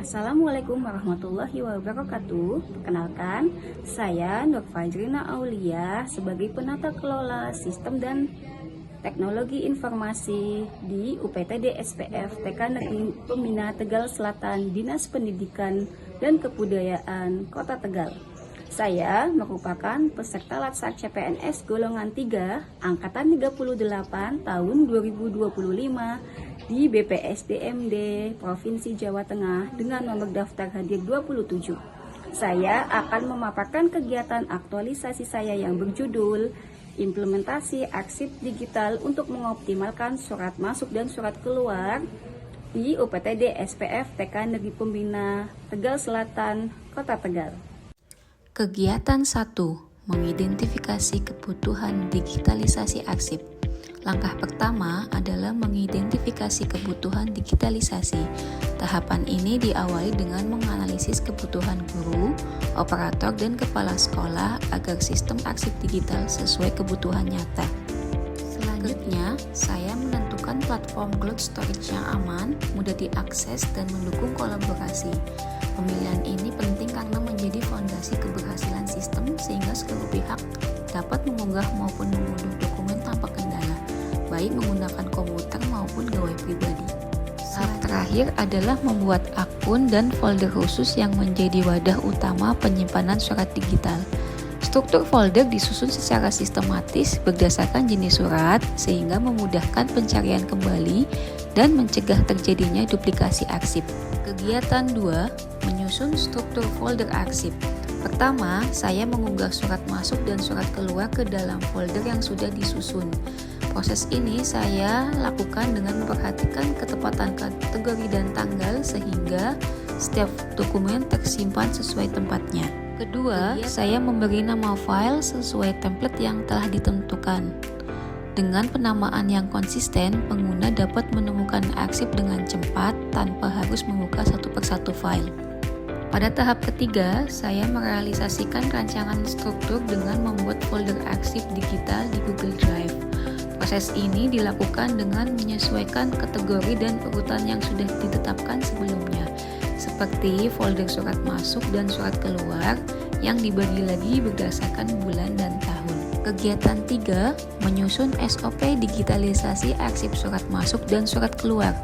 Assalamualaikum warahmatullahi wabarakatuh. Perkenalkan, saya Nur Fajrina Aulia sebagai penata kelola sistem dan teknologi informasi di UPTD SPF TK Negeri Pembina Tegal Selatan, Dinas Pendidikan dan Kebudayaan Kota Tegal. Saya merupakan peserta Latsar CPNS golongan 3 angkatan 38 tahun 2025 di BPSDMD Provinsi Jawa Tengah dengan nomor daftar hadir 27. Saya akan memaparkan kegiatan aktualisasi saya yang berjudul Implementasi Arsip Digital untuk mengoptimalkan surat masuk dan surat keluar di UPTD SPF TK Negeri Pembina Tegal Selatan, Kota Tegal. Kegiatan 1. Mengidentifikasi kebutuhan digitalisasi arsip. Langkah pertama adalah mengidentifikasi kebutuhan digitalisasi. Tahapan ini diawali dengan menganalisis kebutuhan guru, operator, dan kepala sekolah agar sistem arsip digital sesuai kebutuhan nyata. Selanjutnya, saya menentukan platform cloud storage yang aman, mudah diakses, dan mendukung kolaborasi. Pemilihan ini penting karena menjadi fondasi keberhasilan sistem sehingga seluruh pihak dapat mengunggah maupun mengunduh dokumen tanpa kendala, baik menggunakan komputer maupun gawai pribadi. Tahap terakhir adalah membuat akun dan folder khusus yang menjadi wadah utama penyimpanan surat digital. Struktur folder disusun secara sistematis berdasarkan jenis surat sehingga memudahkan pencarian kembali dan mencegah terjadinya duplikasi arsip. Kegiatan 2. Menyusun struktur folder arsip. Pertama, saya mengunggah surat masuk dan surat keluar ke dalam folder yang sudah disusun. Proses ini saya lakukan dengan memperhatikan ketepatan kategori dan tanggal sehingga setiap dokumen tersimpan sesuai tempatnya. Kedua, saya memberi nama file sesuai template yang telah ditentukan. Dengan penamaan yang konsisten, pengguna dapat menemukan arsip dengan cepat tanpa harus membuka satu persatu file. Pada tahap ketiga, saya merealisasikan rancangan struktur dengan membuat folder arsip digital di Google Drive. Proses ini dilakukan dengan menyesuaikan kategori dan urutan yang sudah ditetapkan sebelumnya, seperti folder surat masuk dan surat keluar yang dibagi lagi berdasarkan bulan dan tahun. Kegiatan 3. Menyusun SOP digitalisasi arsip surat masuk dan surat keluar.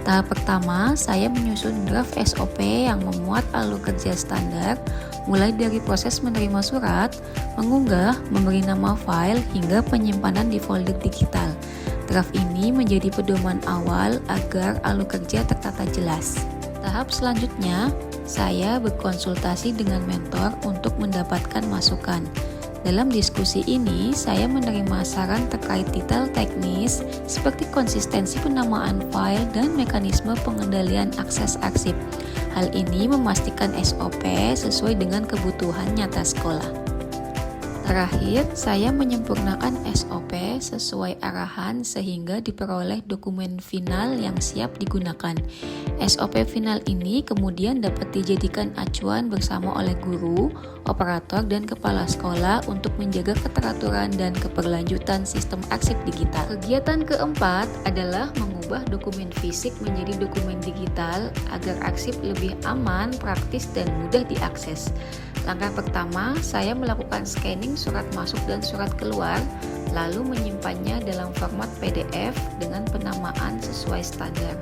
Tahap pertama, saya menyusun draft SOP yang memuat alur kerja standar, mulai dari proses menerima surat, mengunggah, memberi nama file, hingga penyimpanan di folder digital. Draft ini menjadi pedoman awal agar alur kerja tertata jelas. Tahap selanjutnya, saya berkonsultasi dengan mentor untuk mendapatkan masukan. Dalam diskusi ini, saya menerima saran terkait detail teknis seperti konsistensi penamaan file dan mekanisme pengendalian akses arsip. Hal ini memastikan SOP sesuai dengan kebutuhan nyata sekolah. Terakhir, saya menyempurnakan SOP sesuai arahan sehingga diperoleh dokumen final yang siap digunakan. SOP final ini kemudian dapat dijadikan acuan bersama oleh guru, operator, dan kepala sekolah untuk menjaga keteraturan dan keberlanjutan sistem arsip digital. Kegiatan keempat adalah mengubah dokumen fisik menjadi dokumen digital agar arsip lebih aman, praktis, dan mudah diakses. Langkah pertama, saya melakukan scanning surat masuk dan surat keluar, lalu menyimpannya dalam format PDF dengan penamaan sesuai standar.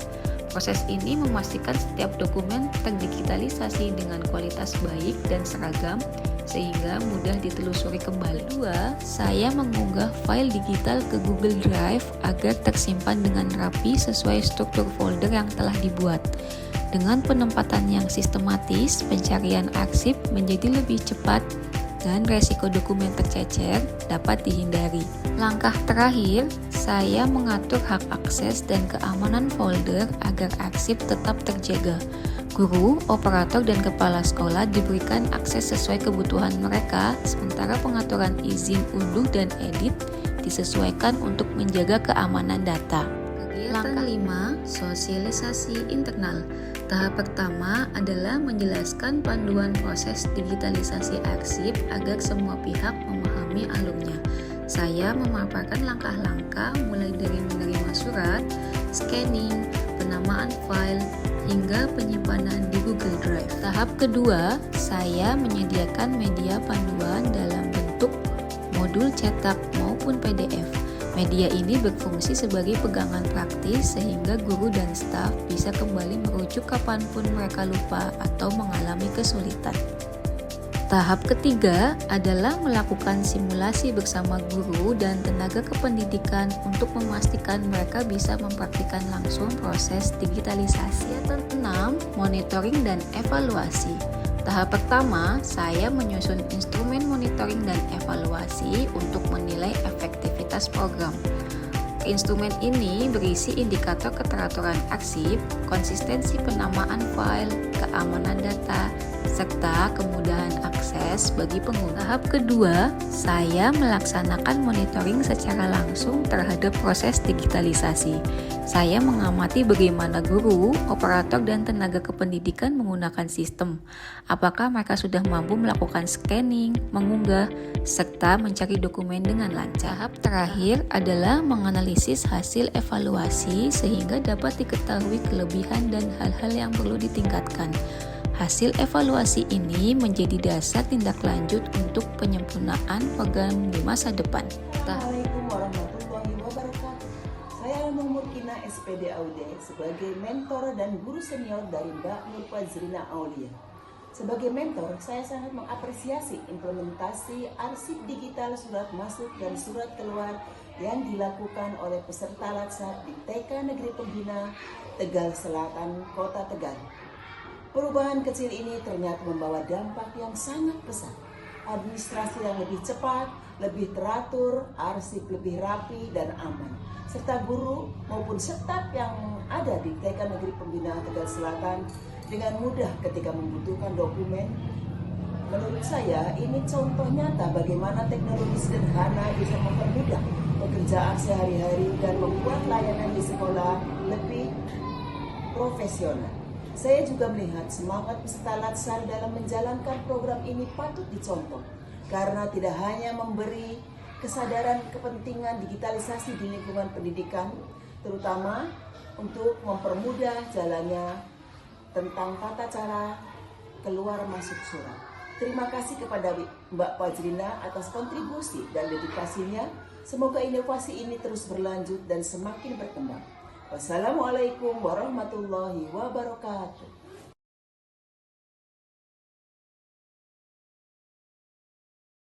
Proses ini memastikan setiap dokumen terdigitalisasi dengan kualitas baik dan seragam, sehingga mudah ditelusuri kembali. 2. Saya mengunggah file digital ke Google Drive agar tersimpan dengan rapi sesuai struktur folder yang telah dibuat. Dengan penempatan yang sistematis, pencarian arsip menjadi lebih cepat dan resiko dokumen tercecer dapat dihindari. Langkah terakhir, saya mengatur hak akses dan keamanan folder agar arsip tetap terjaga. Guru, operator, dan kepala sekolah diberikan akses sesuai kebutuhan mereka, sementara pengaturan izin unduh dan edit disesuaikan untuk menjaga keamanan data. Langkah 5. Sosialisasi internal. Tahap pertama adalah menjelaskan panduan proses digitalisasi arsip agar semua pihak memahami alurnya. Saya memaparkan langkah-langkah mulai dari menerima surat, scanning, penamaan file, hingga penyimpanan di Google Drive. Tahap kedua, saya menyediakan media panduan dalam bentuk modul cetak maupun PDF. Media ini berfungsi sebagai pegangan praktis sehingga guru dan staf bisa kembali merujuk kapanpun mereka lupa atau mengalami kesulitan. Tahap ketiga adalah melakukan simulasi bersama guru dan tenaga kependidikan untuk memastikan mereka bisa mempraktikkan langsung proses digitalisasi. Kegiatan 6, monitoring dan evaluasi. Tahap pertama, saya menyusun instrumen monitoring dan evaluasi untuk menilai efektivitas program. Instrumen ini berisi indikator keteraturan arsip, konsistensi penamaan file, keamanan data, serta kemudahan akses bagi pengguna. Tahap kedua, saya melaksanakan monitoring secara langsung terhadap proses digitalisasi. Saya mengamati bagaimana guru, operator, dan tenaga kependidikan menggunakan sistem. Apakah mereka sudah mampu melakukan scanning, mengunggah, serta mencari dokumen dengan lancar. Tahap terakhir adalah menganalisis hasil evaluasi sehingga dapat diketahui kelebihan dan hal-hal yang perlu ditingkatkan. Hasil evaluasi ini menjadi dasar tindak lanjut untuk penyempurnaan program di masa depan. Assalamualaikum warahmatullahi wabarakatuh. Saya Nur Murkina SPD AUD sebagai mentor dan guru senior dari Mbak Nur Fajrina Aulia. Sebagai mentor, saya sangat mengapresiasi implementasi arsip digital surat masuk dan surat keluar yang dilakukan oleh peserta Latsar di TK Negeri Pembina Tegal Selatan, Kota Tegal. Perubahan kecil ini ternyata membawa dampak yang sangat besar. Administrasi yang lebih cepat, lebih teratur, arsip lebih rapi dan aman. Serta guru maupun staf yang ada di TK Negeri Pembina Tegal Selatan dengan mudah ketika membutuhkan dokumen. Menurut saya, ini contoh nyata bagaimana teknologi sederhana bisa mempermudah pekerjaan sehari-hari dan membuat layanan di sekolah lebih profesional. Saya juga melihat semangat peserta Latsar dalam menjalankan program ini patut dicontoh, karena tidak hanya memberi kesadaran kepentingan digitalisasi di lingkungan pendidikan, terutama untuk mempermudah jalannya tentang tata cara keluar masuk surat. Terima kasih kepada Mbak Fajrina atas kontribusi dan dedikasinya. Semoga inovasi ini terus berlanjut dan semakin berkembang. Wassalamualaikum warahmatullahi wabarakatuh.